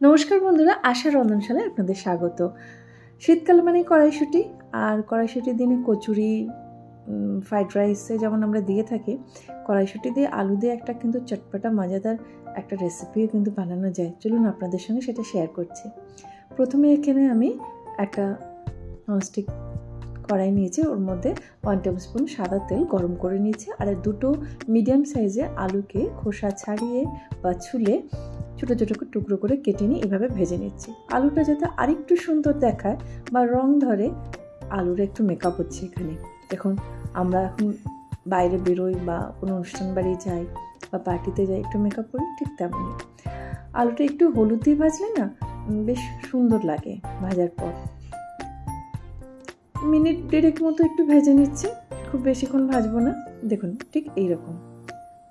নমস্কার বন্ধুরা, আশা রন্ধনশালায় আপনাদের স্বাগত। শীতকাল মানে কড়াইশুঁটি, আর কড়াইশুঁটির দিনে কচুরি, ফ্রাইড রাইসে যেমন আমরা দিয়ে থাকি, কড়াইশুঁটি দিয়ে আলু দিয়ে একটা কিন্তু চটপটা মজাদার একটা রেসিপিও কিন্তু বানানো যায়। চলুন আপনাদের সঙ্গে সেটা শেয়ার করছি। প্রথমে এখানে আমি একটা ননস্টিক কড়াই নিয়েছি, ওর মধ্যে 1 টেবিল স্পুন সাদা তেল গরম করে নিয়েছি, আর দুটো মিডিয়াম সাইজের আলুকে খোসা ছাড়িয়ে বা ছুলে ছোটো ছোটো টুকরো করে কেটে নিয়ে এভাবে ভেজে নিচ্ছি। আলুটা যাতে আরেকটু সুন্দর দেখায় বা রং ধরে, আলুর একটু মেকআপ হচ্ছে এখানে। দেখুন, আমরা এখন বাইরে বেরোই বা কোনো অনুষ্ঠান বাড়ি যাই বা পার্টিতে যাই, একটু মেকআপ করি, ঠিক তেমনই আলুটা একটু হলুদ দিয়ে ভাজলে না বেশ সুন্দর লাগে। ভাজার পর মিনিট 1.5 মতো একটু ভেজে নিচ্ছি, খুব বেশিক্ষণ ভাজবো না। দেখুন ঠিক এইরকম,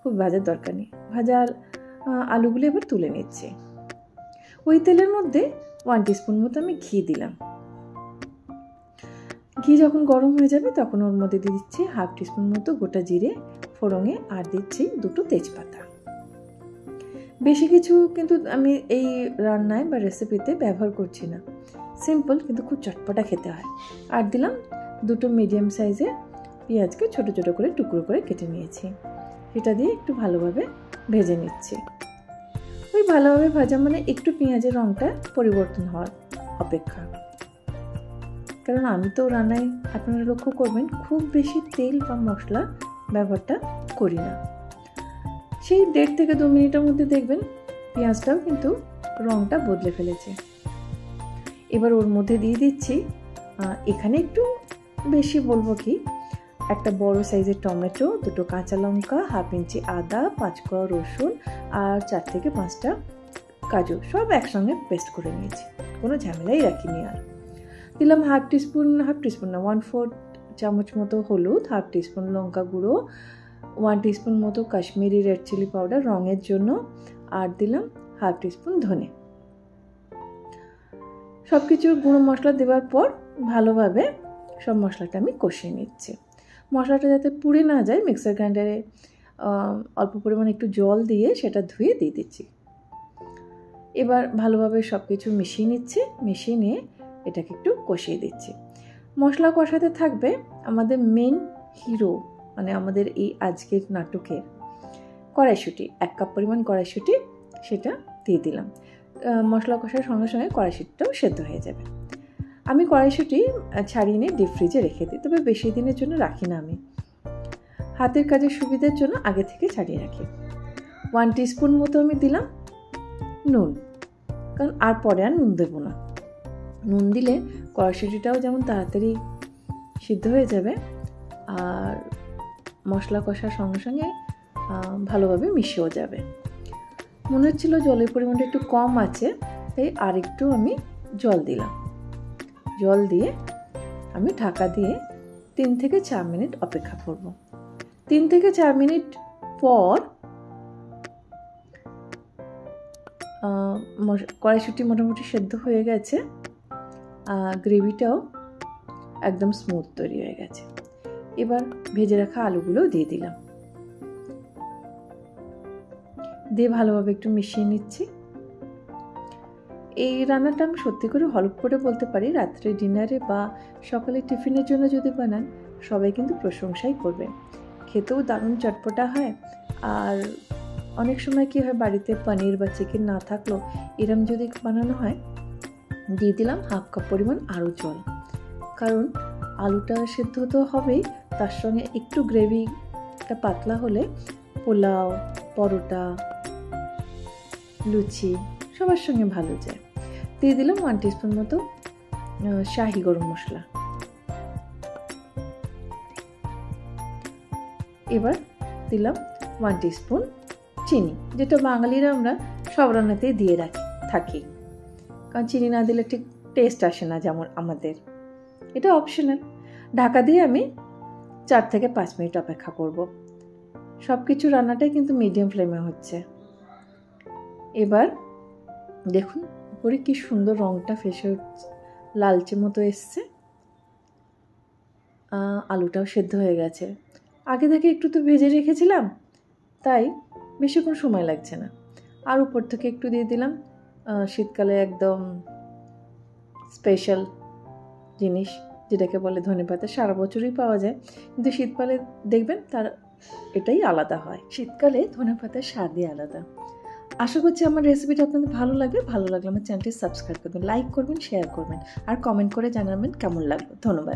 খুব ভাজার দরকার নেই। ভাজার আলুগুলো এবার তুলে নিচ্ছি। ওই তেলের মধ্যে 1 টিস্পুন মতো আমি ঘি দিলাম। ঘি যখন গরম হয়ে যাবে তখন ওর মধ্যে দিয়ে দিচ্ছি 1/2 টিস্পুন মতো গোটা জিরে ফোড়নে, আর দিচ্ছি 2টো তেজপাতা। বেশি কিছু কিন্তু আমি এই রান্নায় বা রেসিপিতে ব্যবহার করছি না, সিম্পল কিন্তু খুব চটপটা খেতে হয়। আর দিলাম 2টো মিডিয়াম সাইজের পেঁয়াজকে ছোট ছোট করে টুকরো করে কেটে নিয়েছি। এটা দিয়ে একটু ভালোভাবে ভেজে নিচ্ছি। ওই ভালোভাবে ভাজা মানে একটু পেঁয়াজের রঙটা পরিবর্তন হওয়ার অপেক্ষা, কারণ আমি তো রান্নায় আপনারা লক্ষ্য করবেন খুব বেশি তেল বা মশলা ব্যবহারটা করি না। সেই 1.5 থেকে 2 মিনিটের মধ্যে দেখবেন পেঁয়াজটাও কিন্তু রঙটা বদলে ফেলেছে। এবার ওর মধ্যে দিয়ে দিচ্ছি, এখানে একটু বেশি বলবো কি, একটা বড় সাইজের টমেটো, 2টো কাঁচা লঙ্কা, 1/2 ইঞ্চি আদা, 5 কোয়া রসুন, আর 4 থেকে 5টা কাজু, সব একসঙ্গে পেস্ট করে নিয়েছি, কোনো ঝামেলাই রাখিনি। আর দিলাম 1/2 টিস্পুন না 1/4 চামচ মতো হলুদ, 1/2 টিস্পুন লঙ্কা গুঁড়ো, 1 টিস্পুন মতো কাশ্মীরি রেড চিলি পাউডার রঙের জন্য, আর দিলাম 1/2 টিস্পুন ধনে। সব কিছু গুঁড়ো মশলা দেওয়ার পর ভালোভাবে সব মশলাটা আমি কষিয়ে নিচ্ছি। মশলাটা যাতে পুড়ে না যায়, মিক্সার গ্রাইন্ডারে অল্প পরিমাণে একটু জল দিয়ে সেটা ধুয়ে দিয়ে দিচ্ছি। এবার ভালোভাবে সব কিছু মিশিয়ে নিচ্ছি, মিশিয়ে নিয়ে এটাকে একটু কষিয়ে দিচ্ছি। মশলা কষাতে থাকবে আমাদের মেন হিরো, মানে আমাদের এই আজকের নাটকের কড়াইশুঁটি। 1 কাপ পরিমাণ কড়াইশুঁটি, সেটা দিয়ে দিলাম। মশলা কষার সঙ্গে সঙ্গে কড়াইশুঁটিটাও সেদ্ধ হয়ে যাবে। আমি কড়াইশুঁটি ছাড়িয়ে নিয়ে ডিপ ফ্রিজে রেখে দিই, তবে বেশি দিনের জন্য রাখি না, আমি হাতের কাজের সুবিধার জন্য আগে থেকে ছাড়িয়ে রাখি। 1 টিস্পুন মতো আমি দিলাম নুন, কারণ আর পরে আর নুন দেবো না। নুন দিলে কড়াইশুঁটিটাও যেমন তাড়াতাড়ি সিদ্ধ হয়ে যাবে, আর মশলা কষার সঙ্গে সঙ্গে ভালোভাবে মিশেও যাবে। মনে হচ্ছিল জলের পরিমাণটা একটু কম আছে, তাই আর একটু আমি জল দিলাম। জল দিয়ে আমি ঢাকা দিয়ে 3 থেকে 4 মিনিট অপেক্ষা করব। 3 থেকে 4 মিনিট পর কড়াইশুঁটি মোটামুটি সেদ্ধ হয়ে গেছে, গ্রেভিটাও একদম স্মুথ তৈরি হয়ে গেছে। এবার ভেজে রাখা আলুগুলো দিয়ে দিলাম, দিয়ে ভালোভাবে একটু মিশিয়ে নিচ্ছি। এই রান্নাটা আমি সত্যি করে হলপ করে বলতে পারি, রাত্রে ডিনারে বা সকালে টিফিনের জন্য যদি বানান, সবাই কিন্তু প্রশংসাই করবে। খেতেও দারুণ চটপটা হয়। আর অনেক সময় কী হয়, বাড়িতে পনির বা চিকেন না থাকলেও এরম যদি বানানো হয়, দিয়ে দিলাম 1/2 কাপ পরিমাণ আরও জল, কারণ আলুটা সেদ্ধ তো হবেই, তার সঙ্গে একটু গ্রেভিটা পাতলা হলে পোলাও, পরোটা, লুচি সবার সঙ্গে ভালো যায়। দিয়ে দিলাম 1 টিস্পুন মতো শাহি গরম মশলা। এবার দিলাম 1 টিস্পুন চিনি, যেটা বাঙালিরা আমরা সব রান্নাতেই দিয়ে থাকি, কারণ চিনি না দিলে ঠিক টেস্ট আসে না যেমন আমাদের। এটা অপশনাল। ঢাকা দিয়ে আমি 4 থেকে 5 মিনিট অপেক্ষা করব। সব কিছু রান্নাটাই কিন্তু মিডিয়াম ফ্লেমে হচ্ছে। এবার দেখুন উপরে কি সুন্দর রঙটা ফেসে লালচে মতো এসছে, আলুটাও সেদ্ধ হয়ে গেছে। আগে থেকে একটু তো ভেজে রেখেছিলাম, তাই বেশিক্ষণ সময় লাগছে না। আর উপর থেকে একটু দিয়ে দিলাম শীতকালে একদম স্পেশাল জিনিস, যেটাকে বলে ধনেপাতা। সারা বছরই পাওয়া যায়, কিন্তু শীতকালে দেখবেন তার এটাই আলাদা হয়। শীতকালে ধনেপাতার স্বাদই আলাদা। আশা করছি আমার রেসিপিটা আপনাদের ভালো লাগবে। ভালো লাগলে আমার চ্যানেলটি সাবস্ক্রাইব করবেন, লাইক করবেন, শেয়ার করবেন আর কমেন্ট করে জানাবেন কেমন লাগবে। ধন্যবাদ।